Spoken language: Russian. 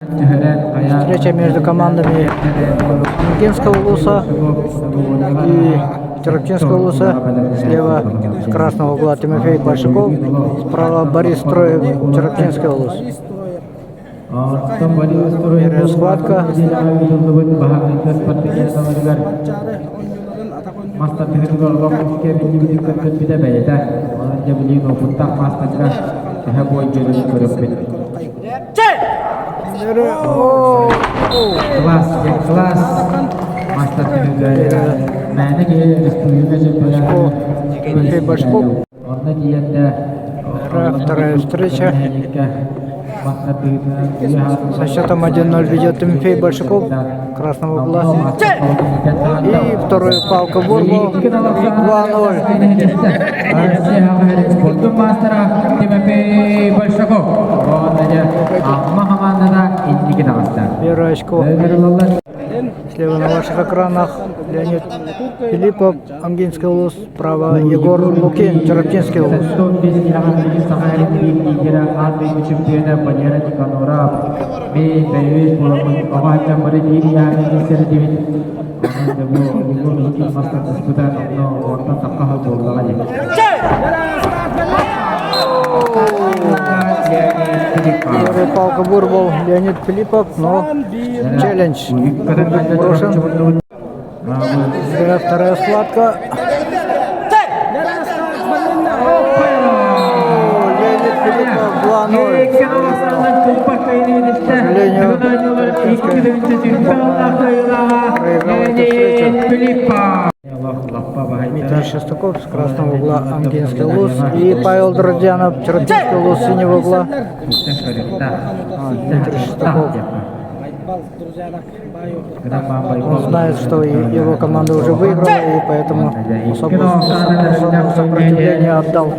Встреча между командами Ангинского улуса и Чероптинского улуса. Слева с красного угла Тимофей Большаков, справа Борис Строев, Чероптинский улус. Первая схватка. Kelas Master Тимофей Большаков. Вторая встреча. Со счетом 1-0 ведет Тимофей Большаков, красного угла. И второй палка Бурбов, 2-0. Первое очко. Слева на ваших экранах Леонид Филиппов, Ангинский улус, справа Егор Лукин, Чероптинский улус. Первый палка Бурбов, Леонид Филиппов, но челлендж брошен. Вторая схватка. Леонид Филиппов 2-0. К сожалению, Дмитрий Шестаков с красного угла Ангинский улус и Павел Дродянов, Чероптинский улус синего угла. Дмитрий Шестаков. Он знает, что его команда уже выиграла, и поэтому особого сопротивления отдал.